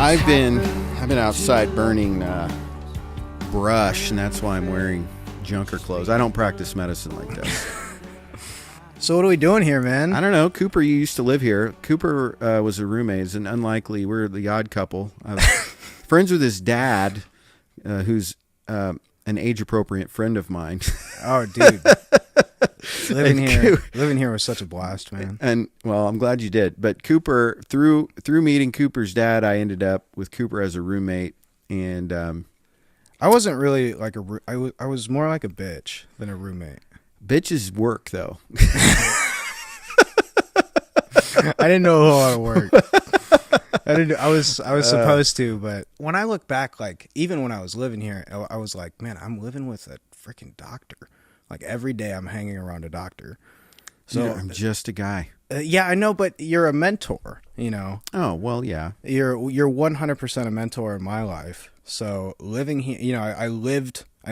I've been outside burning brush, and that's why I'm wearing junker clothes. I don't practice medicine like this. So what are we doing here, man? I don't know. Cooper, you used to live here. Cooper was a roommate. It's an unlikely. We're the odd couple. I was friends with his dad, who's an age-appropriate friend of mine. Oh, dude. Living here was such a blast, man. And well, I'm glad you did. But Cooper, through meeting Cooper's dad, I ended up with Cooper as a roommate, and I wasn't really like I was more like a bitch than a roommate. Bitches work though. I didn't know how it worked. I was supposed to, but when I look back, like even when I was living here, I was like, man, I'm living with a freaking doctor. Like every day I'm hanging around a doctor. So I'm just a guy. Yeah, I know, but you're a mentor, you know. Oh, well, yeah. You're 100% a mentor in my life. So living here, you know, I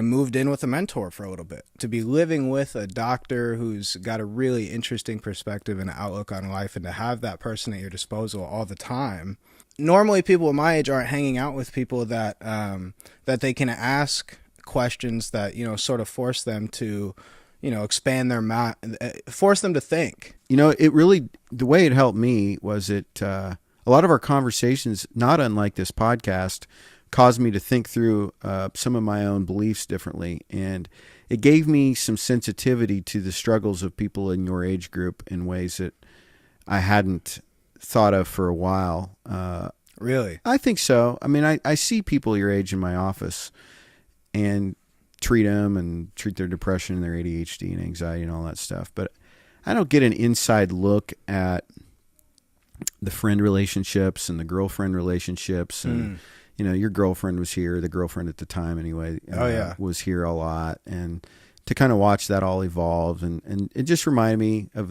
moved in with a mentor for a little bit. To be living with a doctor who's got a really interesting perspective and outlook on life, and to have that person at your disposal all the time. Normally people at my age aren't hanging out with people that that they can ask questions that, you know, sort of force them to, you know, expand their mind, force them to think. You know, it really, the way it helped me was a lot of our conversations, not unlike this podcast, caused me to think through some of my own beliefs differently. And it gave me some sensitivity to the struggles of people in your age group in ways that I hadn't thought of for a while. Really? I think so. I mean, I see people your age in my office and treat them and treat their depression and their ADHD and anxiety and all that stuff. But I don't get an inside look at the friend relationships and the girlfriend relationships. And, you know, your girlfriend was here, the girlfriend at the time anyway, was here a lot. And to kind of watch that all evolve. And it just reminded me of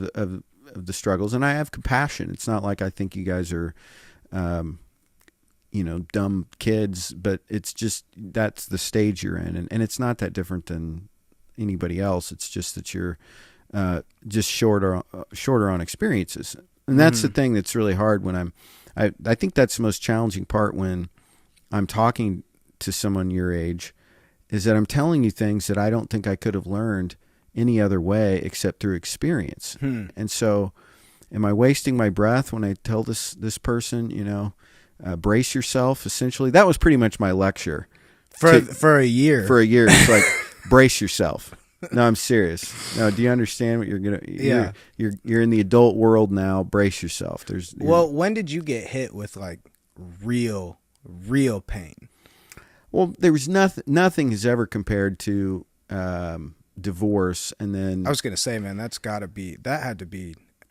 the struggles. And I have compassion. It's not like I think you guys are, you know, dumb kids, but it's just, that's the stage you're in. And it's not that different than anybody else. It's just that you're just shorter on experiences. And that's the thing that's really hard when I think that's the most challenging part when I'm talking to someone your age, is that I'm telling you things that I don't think I could have learned any other way except through experience. And so am I wasting my breath when I tell this person, you know, brace yourself, essentially? That was pretty much my lecture. For a year. For a year. It's like, brace yourself. No, I'm serious. No, do you understand what you're going to... Yeah. You're in the adult world now. Brace yourself. Well, when did you get hit with, like, real pain? Well, there was nothing has ever compared to divorce. And then... I was going to say, man,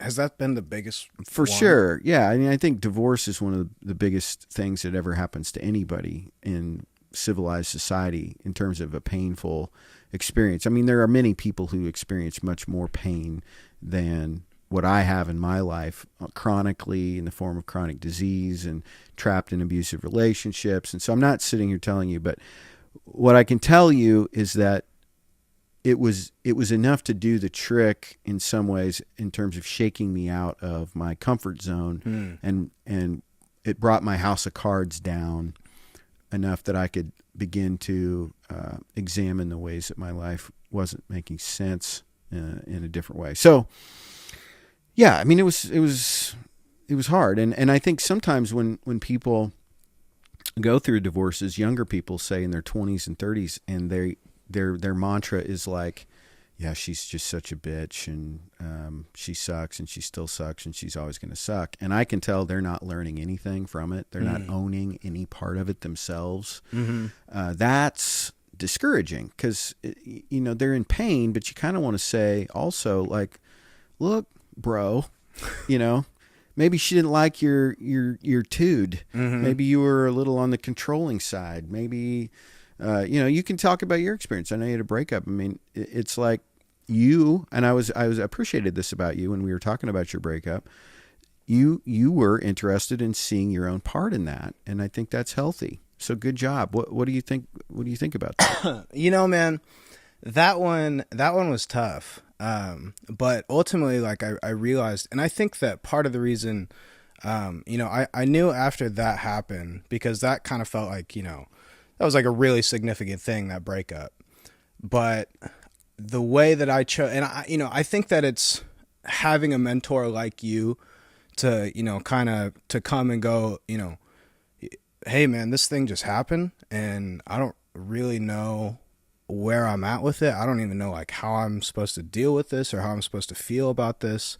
has that been the biggest For one? sure. Yeah. I mean, I think divorce is one of the biggest things that ever happens to anybody in civilized society in terms of a painful experience. I mean, there are many people who experience much more pain than what I have in my life, chronically, in the form of chronic disease and trapped in abusive relationships. And so I'm not sitting here telling you, but what I can tell you is that it was enough to do the trick in some ways in terms of shaking me out of my comfort zone. And it brought my house of cards down enough that I could begin to examine the ways that my life wasn't making sense in a different way. So, yeah, I mean, it was hard. And I think sometimes when people go through divorces, younger people, say in their 20s and 30s, and their mantra is like, yeah, she's just such a bitch, and she sucks, and she still sucks, and she's always going to suck. And I can tell they're not learning anything from it. They're not owning any part of it themselves. That's discouraging because, you know, they're in pain, but you kind of want to say also, like, look, bro, you know, maybe she didn't like your tude. Maybe you were a little on the controlling side. Maybe... you know, you can talk about your experience. I know you had a breakup. I mean, it's like you, and I appreciated this about you when we were talking about your breakup. You were interested in seeing your own part in that, and I think that's healthy. So good job. What do you think? What do you think about that? You know, man, that one was tough. But ultimately, like I realized, and I think that part of the reason I knew after that happened, because that kind of felt like, that was like a really significant thing, that breakup. But the way that I chose, and I think that it's having a mentor like you to, kind of to come and go, hey man, this thing just happened and I don't really know where I'm at with it. I don't even know like how I'm supposed to deal with this or how I'm supposed to feel about this.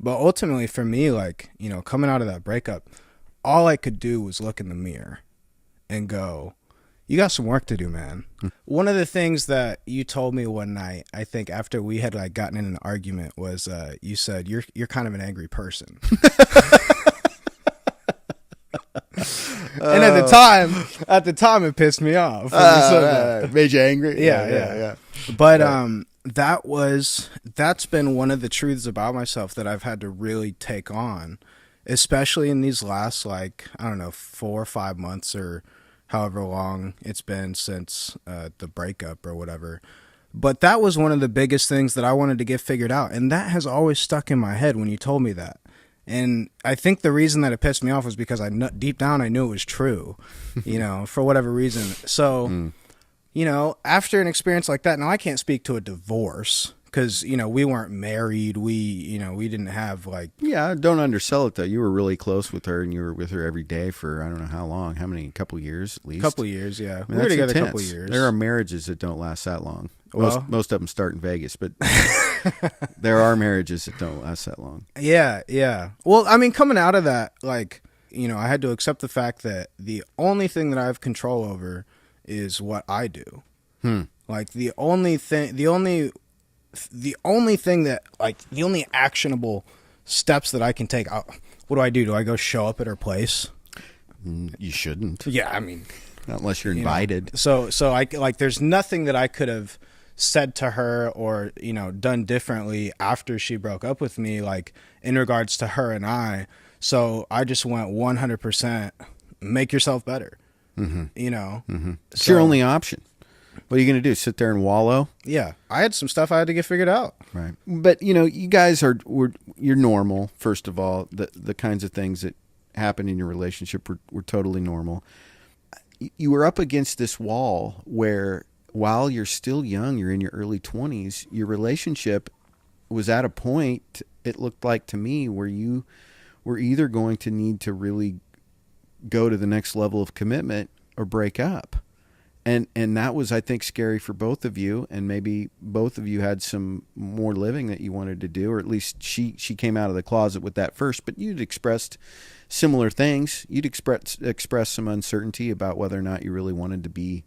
But ultimately for me, like, coming out of that breakup, all I could do was look in the mirror and go, you got some work to do, man. One of the things that you told me one night, I think after we had like gotten in an argument, was you said you're kind of an angry person. And at the time it pissed me off. Made you angry? Yeah. But that's been one of the truths about myself that I've had to really take on, especially in these last, like, I don't know, 4 or 5 months or however long it's been since the breakup or whatever. But that was one of the biggest things that I wanted to get figured out. And that has always stuck in my head when you told me that. And I think the reason that it pissed me off was because deep down I knew it was true, for whatever reason. So, after an experience like that, now I can't speak to a divorce because, we weren't married. We didn't have like... Yeah, don't undersell it though. You were really close with her and you were with her every day for I don't know how long. How many? Couple years at least? Couple years, yeah. I mean, we were together intense. a couple years. There are marriages that don't last that long. Most of them start in Vegas, but there are marriages that don't last that long. Yeah. Well, I mean, coming out of that, like, I had to accept the fact that the only thing that I have control over is what I do. Like the only actionable steps that I can take. What do? Do I go show up at her place? You shouldn't. Yeah, I mean, not unless you're invited. So I like. There's nothing that I could have said to her or done differently after she broke up with me, like in regards to her and I. So I just went 100%. Make yourself better. It's your only option. What are you going to do? Sit there and wallow? Yeah, I had some stuff I had to get figured out. Right, but you guys you're normal. First of all, the kinds of things that happen in your relationship were totally normal. You were up against this wall where, while you're still young, you're in your early 20s, your relationship was at a point, it looked like to me, where you were either going to need to really go to the next level of commitment or break up. And that was, I think, scary for both of you. And maybe both of you had some more living that you wanted to do, or at least she came out of the closet with that first. But you'd expressed similar things. You'd express some uncertainty about whether or not you really wanted to be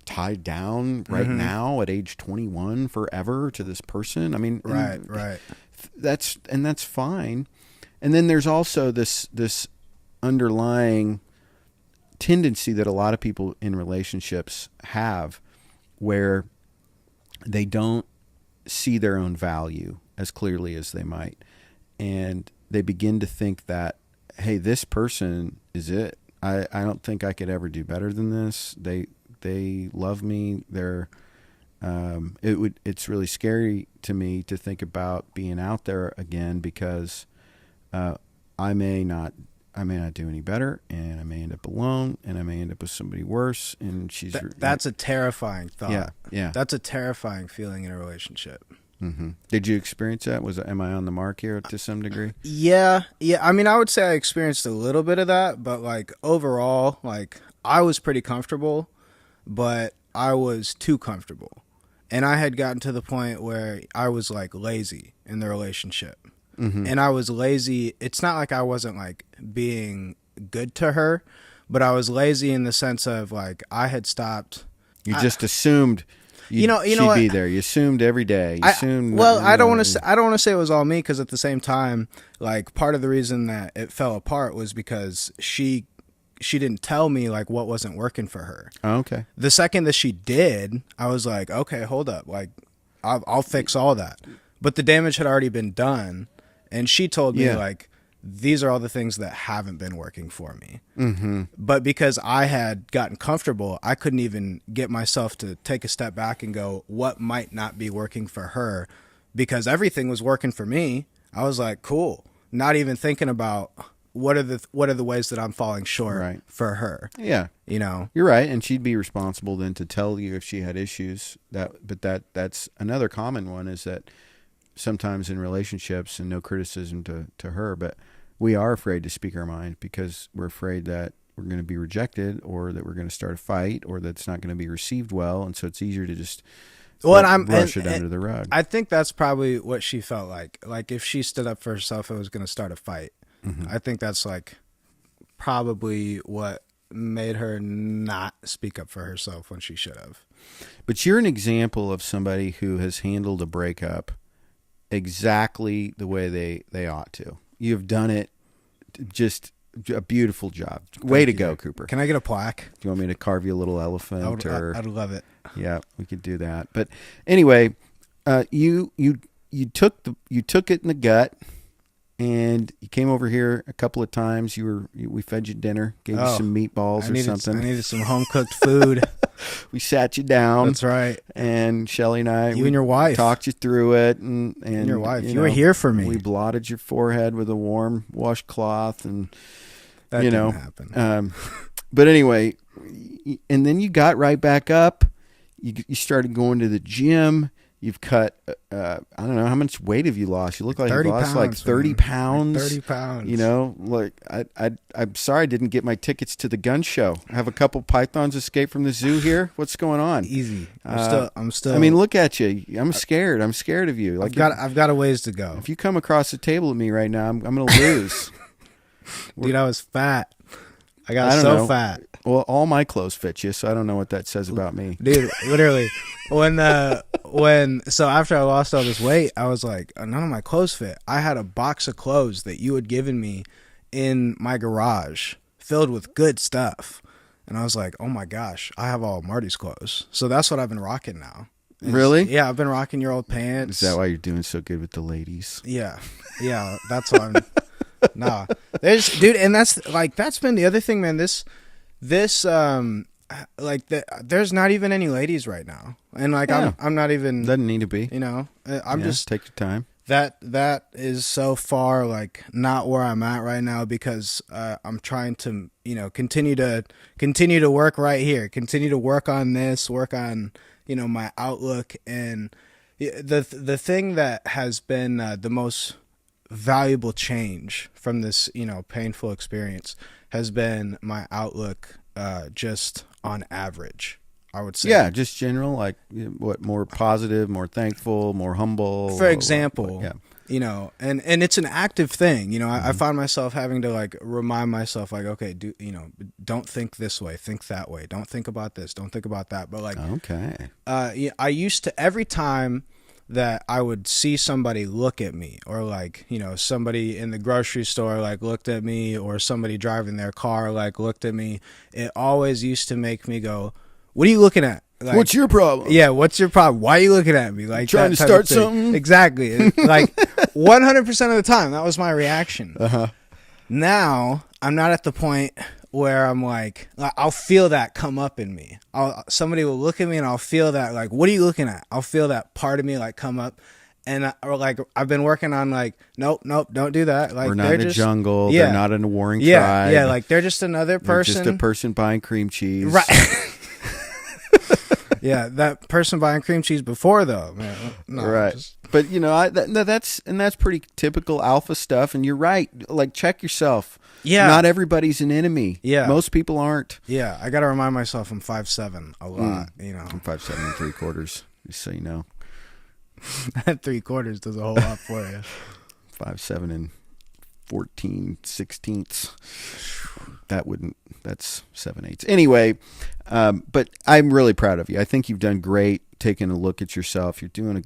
tied down right now at age 21 forever to this person. I mean, right. That's fine. And then there's also this underlying tendency that a lot of people in relationships have, where they don't see their own value as clearly as they might, and they begin to think that, hey, this person is it. I don't think I could ever do better than this. They love me. It's really scary to me to think about being out there again, because I may not do any better, and I may end up alone, and I may end up with somebody worse. And that's a terrifying thought. Yeah. That's a terrifying feeling in a relationship. Did you experience that? Am I on the mark here to some degree? Yeah. I mean, I would say I experienced a little bit of that, but like overall, like I was pretty comfortable, but I was too comfortable. And I had gotten to the point where I was like lazy in the relationship. And I was lazy. It's not like I wasn't like being good to her, but I was lazy in the sense of like I had stopped. You just assumed she'd be there. You assumed every day. I don't want to say it was all me, because at the same time, like part of the reason that it fell apart was because she didn't tell me like what wasn't working for her. Oh, okay. The second that she did, I was like, okay, hold up, like I'll fix all that. But the damage had already been done. And she told me, like, these are all the things that haven't been working for me. But because I had gotten comfortable, I couldn't even get myself to take a step back and go, what might not be working for her? Because everything was working for me. I was like, cool. Not even thinking about, what are the ways that I'm falling short Right. for her? Yeah. You know? You're right, and she'd be responsible then to tell you if she had issues. That's another common one, is that sometimes in relationships, and no criticism to her, but we are afraid to speak our mind because we're afraid that we're going to be rejected, or that we're going to start a fight, or that it's not going to be received well, and so it's easier to just brush it under the rug. I think that's probably what she felt like. Like if she stood up for herself, it was going to start a fight. Mm-hmm. I think that's like probably what made her not speak up for herself when she should have. But you're an example of somebody who has handled a breakup exactly the way they ought to. You've done it, just a beautiful job. Way to go, Cooper. Can I get a plaque? Do you want me to carve you a little elephant? I'd love it. Yeah, we could do that. But anyway, you took it in the gut, and you came over here a couple of times. We fed you dinner, gave you some meatballs or something. I needed some home cooked food. We sat you down. That's right. And Shelly and I, and your wife, talked you through it, and your wife, you were here for me. We blotted your forehead with a warm washcloth, and that didn't happen. But anyway, and then you got right back up. You started going to the gym. You've cut, I don't know, how much weight have you lost? You look like you lost like 30 pounds. Like 30 pounds. You know, like I'm sorry I didn't get my tickets to the gun show. I have a couple pythons escape from the zoo here. What's going on? Easy. I'm still. I mean, look at you. I'm scared. I'm scared of you. Like I've got a ways to go. If you come across the table with me right now, I'm going to lose. Dude, I was fat. I got so fat. Well, all my clothes fit you, so I don't know what that says about me. Dude, literally, so after I lost all this weight, I was like, none of my clothes fit. I had a box of clothes that you had given me in my garage filled with good stuff. And I was like, oh my gosh, I have all of Marty's clothes. So that's what I've been rocking now. Really? Yeah, I've been rocking your old pants. Is that why you're doing so good with the ladies? Yeah, that's why I'm... Nah, dude, and that's been the other thing, man. There's not even any ladies right now, and I'm not even. Doesn't need to be. You know, I'm just take your time. That is so far not where I'm at right now, because I'm trying to continue to work right here, continue to work on this, work on my outlook, and the thing that has been the most valuable change from this painful experience has been my outlook, just on average, I would say. Yeah, just general, like what, more positive, more thankful, more humble. For example, yeah. And it's an active thing. Mm-hmm. I find myself having to remind myself okay, don't think this way, think that way. Don't think about this, don't think about that. But okay. I used to, every time that I would see somebody look at me, or somebody in the grocery store looked at me, or somebody driving their car looked at me, it always used to make me go, what are you looking at? What's your problem? Yeah, what's your problem? Why are you looking at me? Trying to start something? Exactly. 100% of the time, that was my reaction. Uh-huh. Now, I'm not at the point where I'm I'll feel that come up in me. Somebody will look at me and I'll feel that, what are you looking at? I'll feel that part of me come up. And I've been working on nope, don't do that. We're not in a jungle. Yeah. They're not in a warring tribe. Yeah, they're just another person. They're just a person buying cream cheese. Right. Yeah, that person buying cream cheese before, though, man. No, right. But that's pretty typical alpha stuff. And you're right. Check yourself. Yeah. Not everybody's an enemy. Yeah. Most people aren't. Yeah. I got to remind myself I'm 5'7" a lot, I'm 5'7" and 3/4, just so you know. That 3/4 does a whole lot for you. 5'7" and 14/16. That's 7/8. Anyway, but I'm really proud of you. I think you've done great taking a look at yourself. You're doing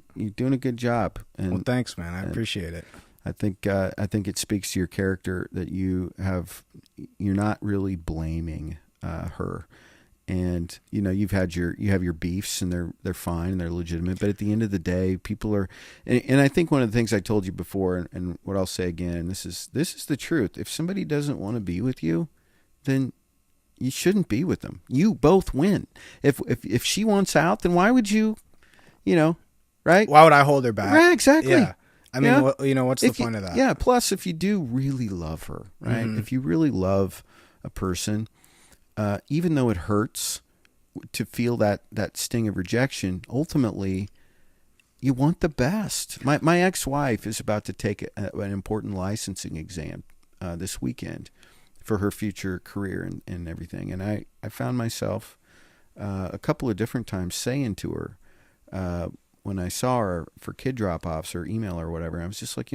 a good job. And well, thanks, man. I appreciate it. I think it speaks to your character that you're not really blaming her. And you have your beefs, and they're fine and they're legitimate. But at the end of the day, people are, and I think one of the things I told you before, and what I'll say again, this is the truth. If somebody doesn't want to be with you, then you shouldn't be with them. You both win. If she wants out, then why would you, right? Why would I hold her back? Right, exactly. Yeah. I mean, what's the If point of that? Yeah. Plus, if you do really love her, right? Mm-hmm. If you really love a person, even though it hurts to feel that sting of rejection, ultimately, you want the best. My ex-wife is about to take an important licensing exam this weekend for her future career and everything. And I found myself a couple of different times saying to her, when I saw her for kid drop-offs or email or whatever, I was just like,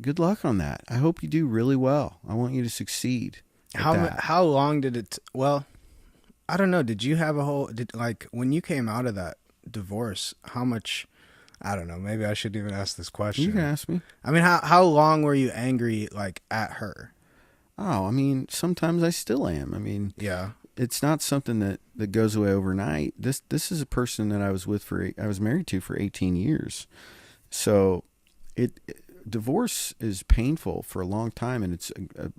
good luck on that. I hope you do really well. I want you to succeed. How long did it? Well, I don't know. Did you have when you came out of that divorce? How much? I don't know. Maybe I should even ask this question. You can ask me. I mean, how long were you angry at her? Oh, I mean, sometimes I still am. I mean, yeah, it's not something that goes away overnight. This is a person that I was married to for 18 years. So divorce is painful for a long time, and it's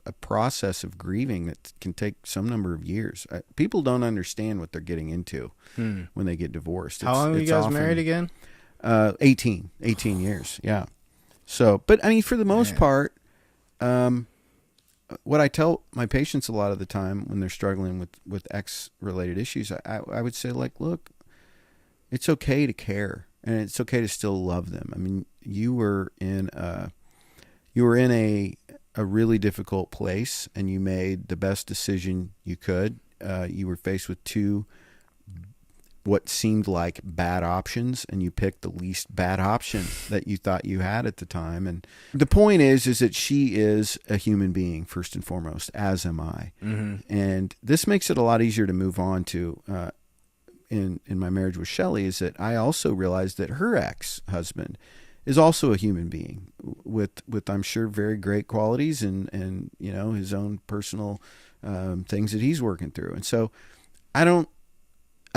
a process of grieving that can take some number of years. People don't understand what they're getting into when they get divorced. How long were you guys married again? 18 years. Yeah. So, but I mean, for the most part, what I tell my patients a lot of the time when they're struggling with ex-related issues, I would say, like, look, it's okay to care, and it's okay to still love them. I mean, you were in a really difficult place, and you made the best decision you could. You were faced with two what seemed like bad options, and you picked the least bad option that you thought you had at the time. And the point is that she is a human being first and foremost, as am I. Mm-hmm. And this makes it a lot easier to move on to in my marriage with Shelley, is that I also realized that her ex-husband is also a human being with I'm sure very great qualities and his own personal things that he's working through. And so I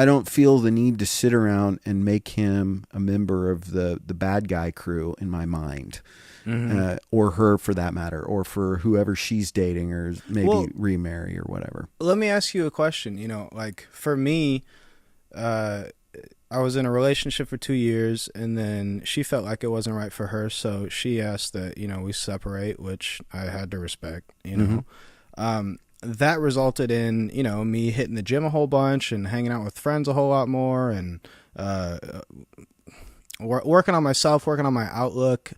don't feel the need to sit around and make him a member of the bad guy crew in my mind, mm-hmm. Or her for that matter, or for whoever she's dating, or maybe remarry or whatever. Let me ask you a question. Like for me, I was in a relationship for 2 years, and then she felt like it wasn't right for her, so she asked that we separate, which I had to respect. Mm-hmm. That resulted in, me hitting the gym a whole bunch and hanging out with friends a whole lot more, and working on myself, working on my outlook.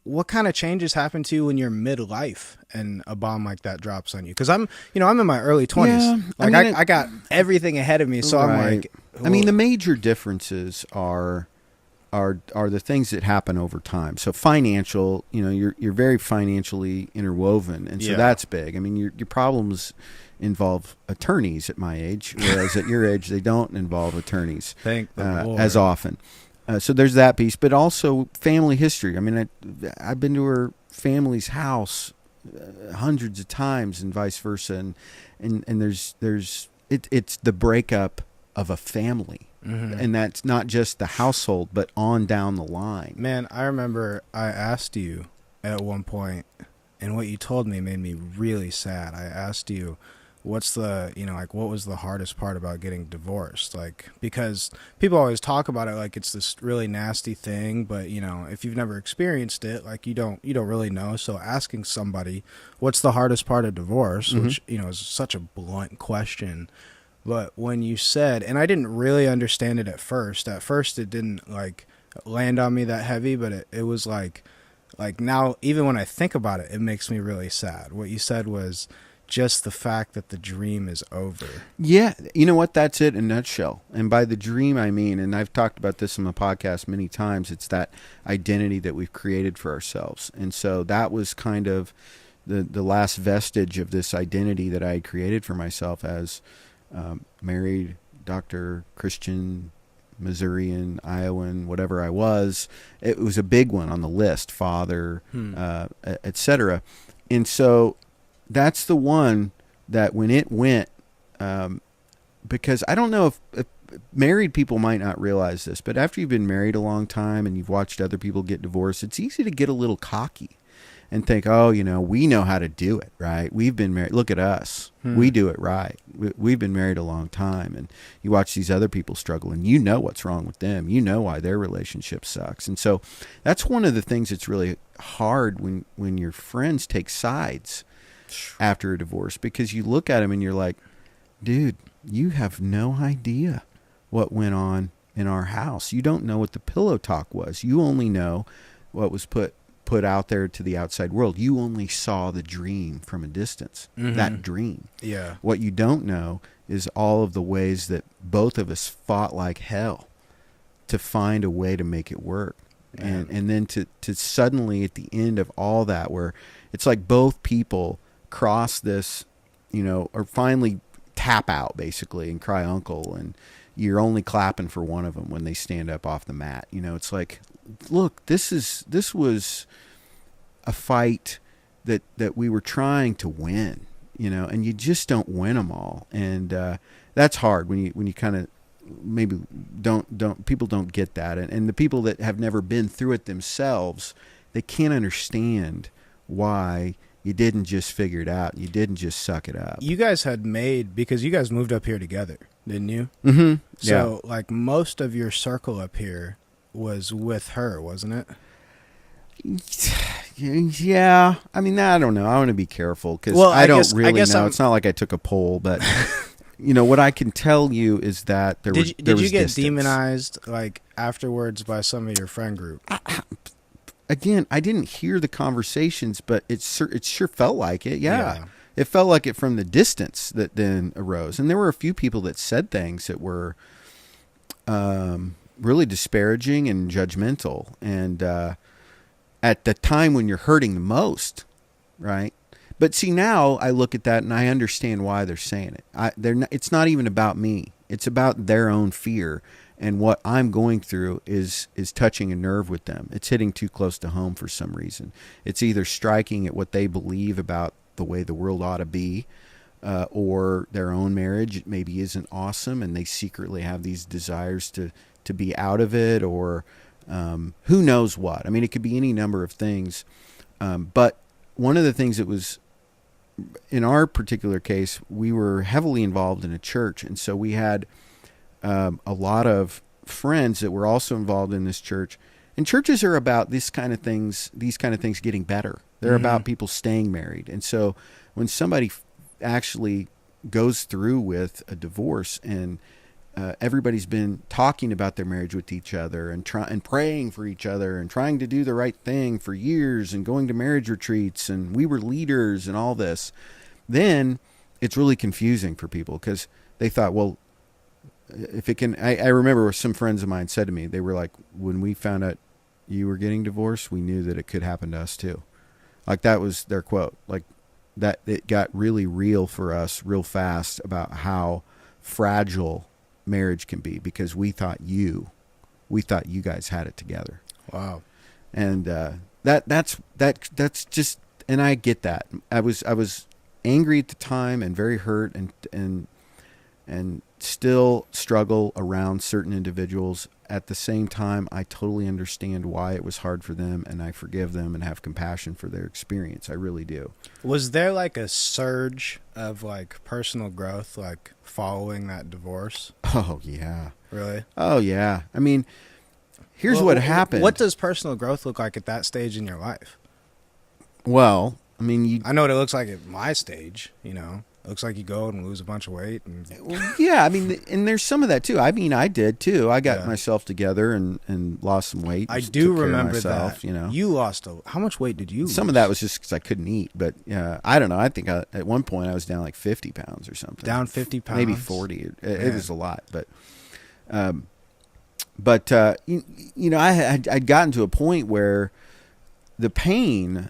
What kind of changes happen to you when you're midlife and a bomb like that drops on you? Because I'm in my early 20s. Yeah, I got everything ahead of me, so right. I'm like... I mean, the major differences are the things that happen over time. So financial, you're very financially interwoven, and so that's big. I mean, your problems involve attorneys at my age, whereas at your age they don't involve attorneys as often. So there's that piece, but also family history. I mean, I've been to her family's house hundreds of times, and vice versa, and it's the breakup of a family. Mm-hmm. And that's not just the household, but on down the line. Man, I remember I asked you at one point, and what you told me made me really sad. I asked you, what was the hardest part about getting divorced? Like, because people always talk about it like it's this really nasty thing, but if you've never experienced it, like you don't really know. So asking somebody, what's the hardest part of divorce, mm-hmm. which, is such a blunt question. But when you said, and I didn't really understand it at first it didn't like land on me that heavy, but it was like now, even when I think about it, it makes me really sad. What you said was just the fact that the dream is over. Yeah. You know what? That's it in a nutshell. And by the dream, I mean, and I've talked about this on the podcast many times, it's that identity that we've created for ourselves. And so that was kind of the last vestige of this identity that I had created for myself as married, Dr. Christian, Missourian, Iowan, whatever I was. It was a big one on the list, father, etc. And so that's the one that when it went, because I don't know if married people might not realize this, but after you've been married a long time and you've watched other people get divorced, it's easy to get a little cocky and think, oh, we know how to do it, right? We've been married. Look at us. We do it right. We've been married a long time. And you watch these other people struggle, and you know what's wrong with them. You know why their relationship sucks. And so that's one of the things that's really hard when your friends take sides after a divorce, because you look at them and you're like, dude, you have no idea what went on in our house. You don't know what the pillow talk was. You only know what was put out there to the outside world. You only saw the dream from a distance, that dream. Yeah. What you don't know is all of the ways that both of us fought like hell to find a way to make it work. And then to suddenly at the end of all that, where it's like both people cross this, or finally tap out basically and cry uncle, and you're only clapping for one of them when they stand up off the mat. It's like, look, this was a fight that we were trying to win, and you just don't win them all. And that's hard when you kind of maybe people don't get that. And the people that have never been through it themselves, they can't understand why you didn't just figure it out. You didn't just suck it up. You guys because you guys moved up here together, didn't you? Mm-hmm. So like most of your circle up here was with her, wasn't it? Yeah. I mean, I don't know. I want to be careful because I don't really know. It's not like I took a poll, but what I can tell you is that there was Did you get distance. demonized like afterwards by some of your friend group? Again, I didn't hear the conversations, but it sure felt like it. Yeah. It felt like it from the distance that then arose. And there were a few people that said things that were really disparaging and judgmental. And at the time when you're hurting the most, right? But see, now I look at that and I understand why they're saying it. It's not even about me. It's about their own fear. And what I'm going through is touching a nerve with them. It's hitting too close to home for some reason. It's either striking at what they believe about the way the world ought to be, or their own marriage maybe isn't awesome, and they secretly have these desires to be out of it, or who knows what. I mean, it could be any number of things. But one of the things that was, in our particular case, we were heavily involved in a church, and so we had a lot of friends that were also involved in this church. And churches are about these kind of things getting better. They're about people staying married. And so when somebody actually goes through with a divorce, and everybody's been talking about their marriage with each other and praying for each other and trying to do the right thing for years and going to marriage retreats, and we were leaders and all this, then it's really confusing for people because they thought, well, if it can, I remember some friends of mine said to me, they were like, when we found out you were getting divorced, we knew that it could happen to us too. Like that was their quote. Like that, it got really real for us real fast about how fragile marriage can be, because we thought you guys had it together. Wow. And that's just, and I get that. I was angry at the time and very hurt and still struggle around certain individuals. At the same time, I totally understand why it was hard for them, and I forgive them and have compassion for their experience. I really do. Was there like a surge of like personal growth, like following that divorce? Oh, yeah. Really? Oh, yeah. I mean, here's what happened. What does personal growth look like at that stage in your life? Well, I mean, I know what it looks like at my stage, It looks like you go and lose a bunch of weight. Yeah, I mean, and there's some of that too. I mean, I did too. I got myself together and lost some weight. I do remember that. You lost how much weight did you lose? Some of that was just because I couldn't eat. But I don't know. I think at one point I was down like 50 pounds or something. Down 50 pounds? Maybe 40. It was a lot. But I'd gotten to a point where the pain...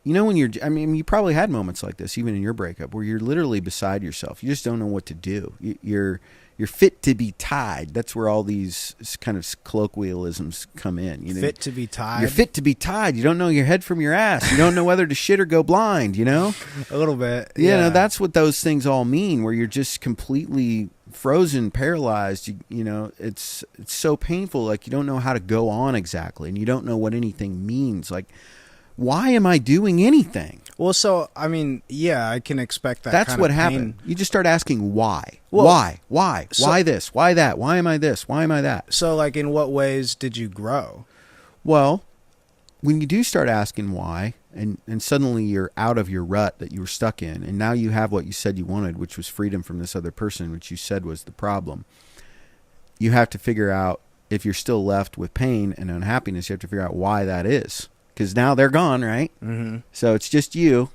when you probably had moments like this, even in your breakup, where you're literally beside yourself. You just don't know what to do. You're fit to be tied. That's where all these kind of colloquialisms come in. Fit to be tied? You're fit to be tied. You don't know your head from your ass. You don't know whether to shit or go blind, A little bit. Yeah. That's what those things all mean, where you're just completely frozen, paralyzed. It's so painful. Like you don't know how to go on exactly, and you don't know what anything means. Like, why am I doing anything? Well, so I mean, yeah, I can expect that. That's kind what of happened. pain. You just start asking why. Well, Why so- why this, why that, why am I this, why am I that? So, like, in what ways did you grow? Well, when you do start asking why, and suddenly you're out of your rut that you were stuck in, and now you have what you said you wanted, which was freedom from this other person, which you said was the problem. You have to figure out, if you're still left with pain and unhappiness, you have to figure out why that is. Because now they're gone, right? Mm-hmm. So it's just you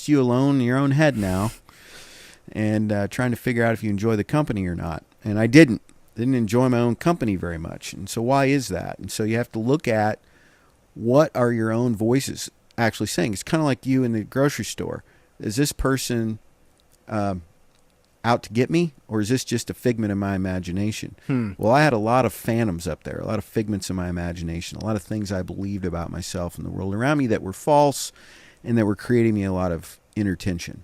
alone in your own head now, and trying to figure out if you enjoy the company or not. And I didn't enjoy my own company very much. And so why is that? And so you have to look at, what are your own voices actually saying? It's kind of like you in the grocery store. Is this person out to get me, or is this just a figment of my imagination? Well, I had a lot of phantoms up there, a lot of figments of my imagination, a lot of things I believed about myself and the world around me that were false and that were creating me a lot of inner tension.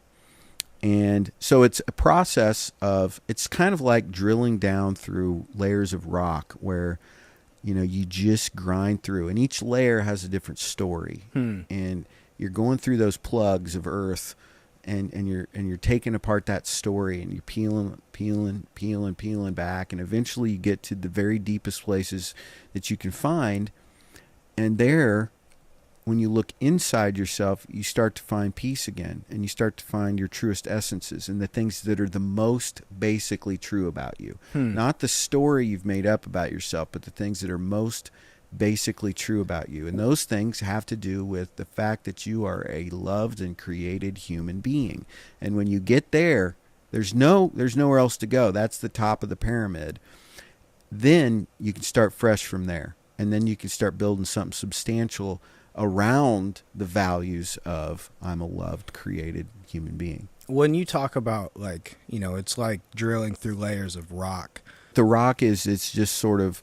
And so it's a process of, it's kind of like drilling down through layers of rock where, you just grind through, and each layer has a different story. And you're going through those plugs of earth, and you're taking apart that story, and you're peeling back, and eventually you get to the very deepest places that you can find. And there, when you look inside yourself, you start to find peace again, and you start to find your truest essences and the things that are the most basically true about you. Not the story you've made up about yourself, but the things that are most basically true about you. And those things have to do with the fact that you are a loved and created human being. And when you get there, there's nowhere else to go. That's the top of the pyramid. Then you can start fresh from there. And then you can start building something substantial around the values of, I'm a loved, created human being. When you talk about, like, it's like drilling through layers of rock. The rock it's just sort of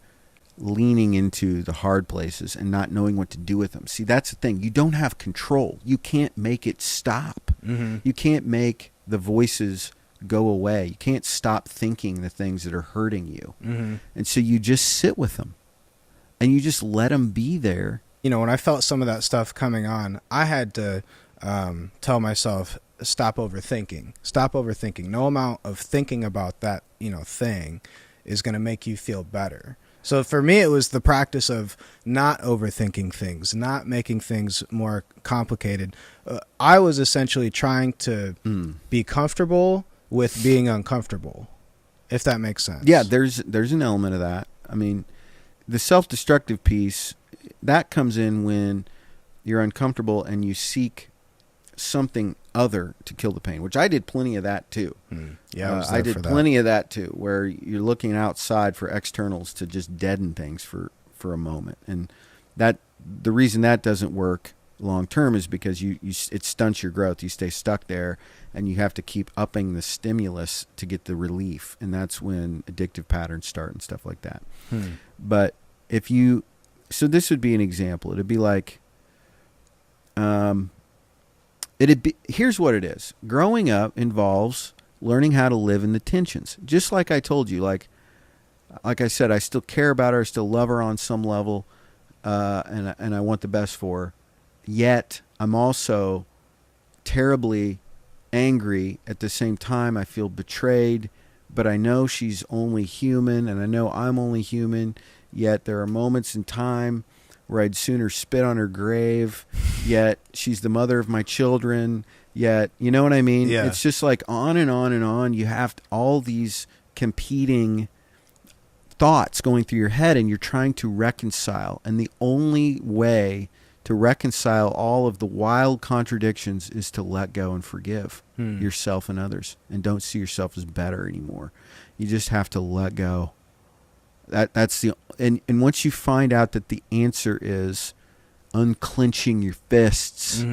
leaning into the hard places and not knowing what to do with them. See, that's the thing. You don't have control. You can't make it stop. Mm-hmm. You can't make the voices go away. You can't stop thinking the things that are hurting you. Mm-hmm. And so you just sit with them and you just let them be there. When I felt some of that stuff coming on, I had to tell myself, stop overthinking. Stop overthinking. No amount of thinking about that, thing is going to make you feel better. So for me, it was the practice of not overthinking things, not making things more complicated. I was essentially trying to be comfortable with being uncomfortable, if that makes sense. Yeah, there's an element of that. I mean, the self-destructive piece, that comes in when you're uncomfortable and you seek something other to kill the pain, which I did plenty of that too. Yeah, I did plenty of that too, where you're looking outside for externals to just deaden things for a moment. And that the reason that doesn't work long term is because it stunts your growth. You stay stuck there, and you have to keep upping the stimulus to get the relief, and that's when addictive patterns start and stuff like that. But so this would be an example. It'd be like, here's what it is. Growing up involves learning how to live in the tensions. Just like I told you, like I said, I still care about her, I still love her on some level, and I want the best for her. Yet I'm also terribly angry at the same time. I feel betrayed, but I know she's only human, and I know I'm only human. Yet there are moments in time where I'd sooner spit on her grave. Yet she's the mother of my children. Yet, you know what I mean? Yeah. It's just like on and on and on. You have all these competing thoughts going through your head, and you're trying to reconcile. And the only way to reconcile all of the wild contradictions is to let go and forgive yourself and others, and don't see yourself as better anymore. You just have to let go. That's and once you find out that the answer is unclenching your fists,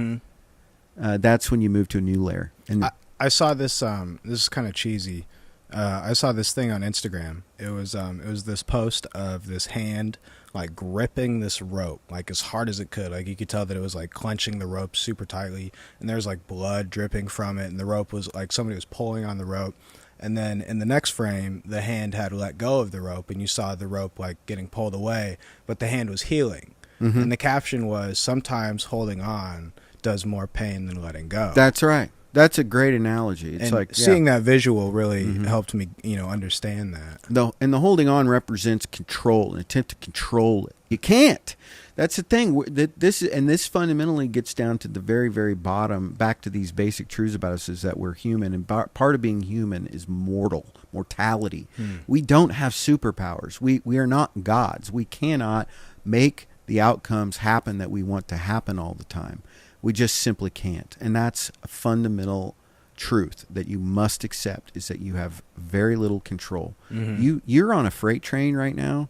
that's when you move to a new layer. And I saw this. This is kind of cheesy. I saw this thing on Instagram. It was this post of this hand like gripping this rope like as hard as it could. Like you could tell that it was like clenching the rope super tightly, and there's like blood dripping from it, and the rope was like somebody was pulling on the rope. And then in the next frame, the hand had let go of the rope, and you saw the rope like getting pulled away, but the hand was healing. And the caption was, sometimes holding on does more pain than letting go. That's right. That's a great analogy. It's and like seeing that visual really helped me, understand that. The holding on represents control, an attempt to control it. You can't. That's the thing. This fundamentally gets down to the very, very bottom, back to these basic truths about us, is that we're human, and part of being human is mortality. We don't have superpowers. We are not gods. We cannot make the outcomes happen that we want to happen all the time. We just simply can't. And that's a fundamental truth that you must accept, is that you have very little control. You're on a freight train right now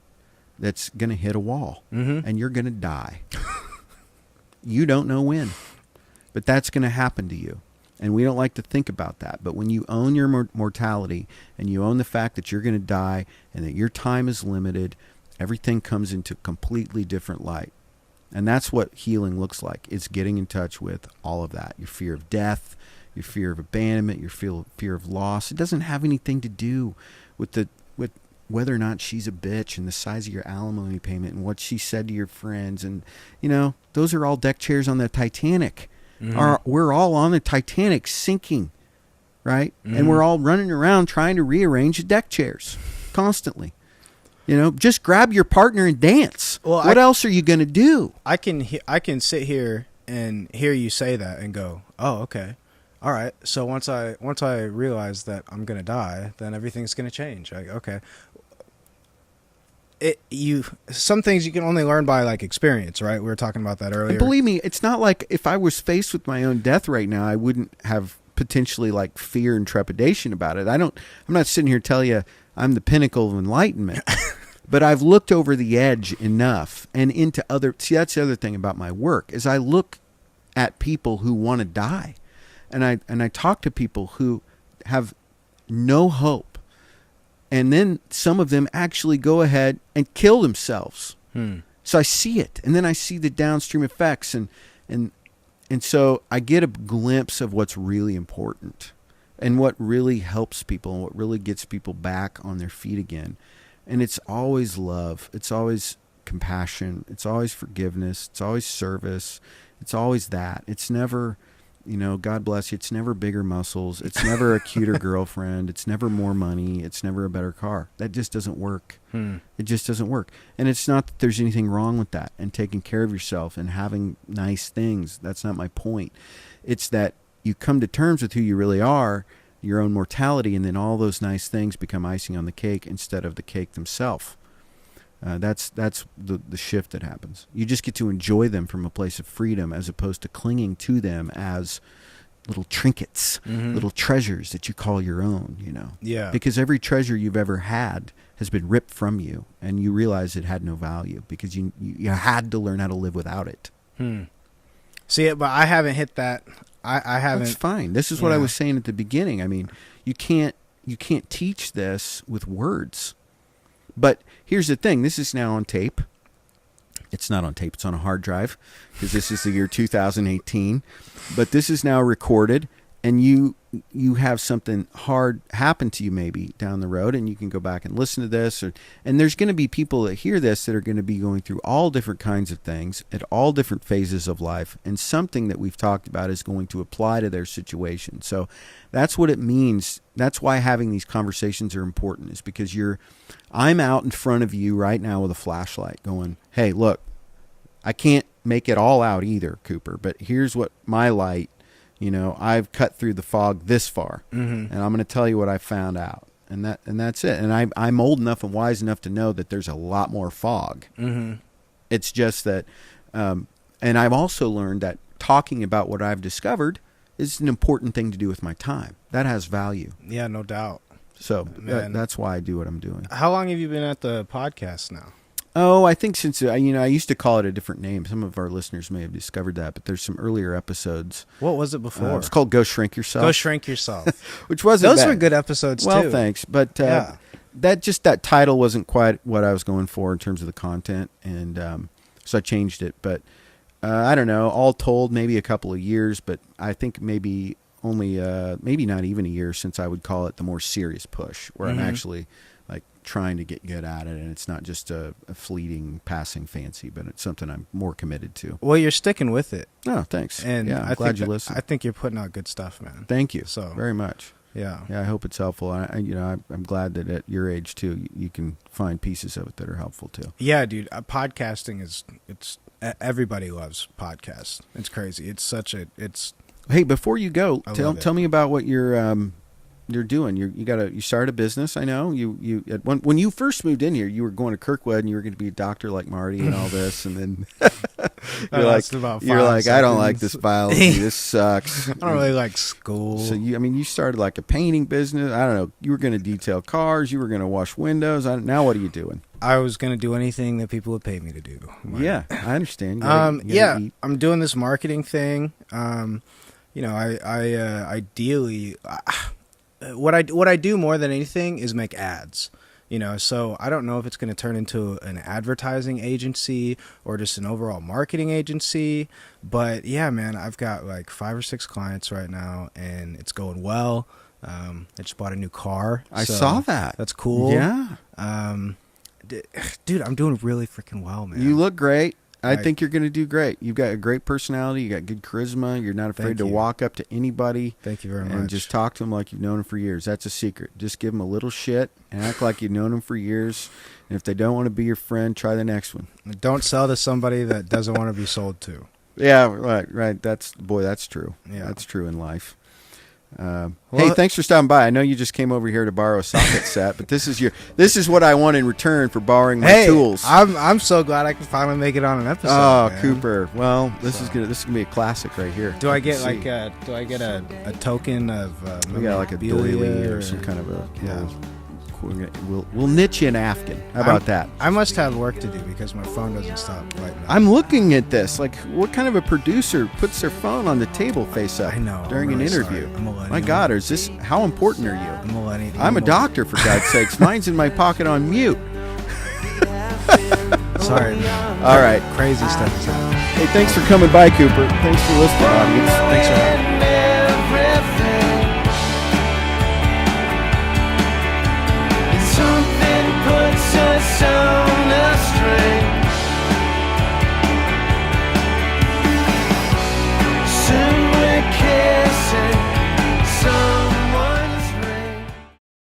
that's going to hit a wall, and you're going to die. You don't know when, but that's going to happen to you. And we don't like to think about that. But when you own your mortality, and you own the fact that you're going to die and that your time is limited, everything comes into completely different light. And that's what healing looks like. It's getting in touch with all of that. Your fear of death, your fear of abandonment, your fear of loss. It doesn't have anything to do with whether or not she's a bitch and the size of your alimony payment and what she said to your friends. And, those are all deck chairs on the Titanic. We're all on the Titanic sinking, right? And we're all running around trying to rearrange the deck chairs constantly. Just grab your partner and dance. Well, what else are you going to do? I can sit here and hear you say that and go, oh, okay. All right. So once I realize that I'm going to die, then everything's going to change. Okay. Some things you can only learn by experience, right? We were talking about that earlier. And believe me, it's not like if I was faced with my own death right now, I wouldn't have potentially fear and trepidation about it. I'm not sitting here telling you I'm the pinnacle of enlightenment. But I've looked over the edge enough and into see, that's the other thing about my work, is I look at people who want to die. And I talk to people who have no hope. And then some of them actually go ahead and kill themselves. So I see it. And then I see the downstream effects. And so I get a glimpse of what's really important and what really helps people and what really gets people back on their feet again. And it's always love. It's always compassion. It's always forgiveness. It's always service. It's always that. It's never, God bless you. It's never bigger muscles. It's never a cuter girlfriend. It's never more money. It's never a better car. That just doesn't work. It just doesn't work. And it's not that there's anything wrong with that and taking care of yourself and having nice things. That's not my point. It's that you come to terms with who you really are, your own mortality, and then all those nice things become icing on the cake instead of the cake themselves. That's the shift that happens. You just get to enjoy them from a place of freedom as opposed to clinging to them as little trinkets, little treasures that you call your own, Yeah. Because every treasure you've ever had has been ripped from you, and you realize it had no value because you had to learn how to live without it. See, but I haven't hit that. I haven't. That's fine. This is what I was saying at the beginning. I mean, you can't teach this with words. But here's the thing. This is now on tape. It's not on tape. It's on a hard drive because this is the year 2018. But this is now recorded, and you have something hard happen to you maybe down the road, and you can go back and listen to this. And there's going to be people that hear this that are going to be going through all different kinds of things at all different phases of life, and something that we've talked about is going to apply to their situation. So that's what it means. That's why having these conversations are important, is because I'm out in front of you right now with a flashlight going, hey, look, I can't make it all out either, Cooper, but here's what my light, I've cut through the fog this far, and I'm going to tell you what I found out, and that's it. And I'm old enough and wise enough to know that there's a lot more fog. It's just that, and I've also learned that talking about what I've discovered is an important thing to do with my time. That has value. Yeah, no doubt. So that's why I do what I'm doing. How long have you been at the podcast now? Oh, I think since, I used to call it a different name. Some of our listeners may have discovered that, but there's some earlier episodes. What was it before? It was called Go Shrink Yourself. Go Shrink Yourself. Which wasn't Those bad. were good episodes, too. Well, thanks. But that title wasn't quite what I was going for in terms of the content, and so I changed it. But I don't know, all told, maybe a couple of years, but I think maybe only, maybe not even a year since I would call it the more serious push, where I'm actually trying to get good at it, and it's not just a fleeting passing fancy, but it's something I'm more committed to. Well, you're sticking with it. Oh, thanks. And I'm glad you listened. I think you're putting out good stuff, man. Thank you so very much. Yeah. I hope it's helpful. I'm glad that at your age too, you can find pieces of it that are helpful too. Yeah, dude. Podcasting it's everybody loves podcasts. It's crazy. Hey, before you go, tell me about what you're doing. You started a business. I know when you first moved in here, you were going to Kirkwood and you were going to be a doctor like Marty and all this, and then you're like, I don't like this biology. This sucks. I don't really like school. So you started like a painting business. I don't know. You were going to detail cars. You were going to wash windows. Now what are you doing? I was going to do anything that people would pay me to do. Yeah, I understand. I'm doing this marketing thing. Ideally, what I do more than anything is make ads. So I don't know if it's going to turn into an advertising agency or just an overall marketing agency. But yeah, man, I've got like 5 or 6 clients right now, and it's going well. I just bought a new car. I saw that. That's cool. Yeah. Dude, I'm doing really freaking well, man. You look great. I think you're going to do great. You've got a great personality. You got good charisma. You're not afraid to walk up to anybody. Thank you very much. And just talk to them like you've known them for years. That's a secret. Just give them a little shit and act like you've known them for years. And if they don't want to be your friend, try the next one. Don't sell to somebody that doesn't want to be sold to. Yeah, right. That's true. Yeah, that's true in life. Hey, thanks for stopping by. I know you just came over here to borrow a socket set, but this is what I want in return for borrowing my tools. I'm so glad I can finally make it on an episode. Oh, man. Cooper. Well, this is gonna be a classic right here. Do I get a token of we got like a doily or some kind of a We'll knit you an Afghan. How about that? I must have work to do because my phone doesn't stop right now. I'm looking at this. Like, what kind of a producer puts their phone on the table face up during an interview? My God, how important are you? I'm millennial. I'm a doctor, for God's sakes. Mine's in my pocket on mute. Sorry, man. All right. Crazy stuff is happening. Hey, thanks for coming by, Cooper. Thanks for listening, audience. Thanks for having me.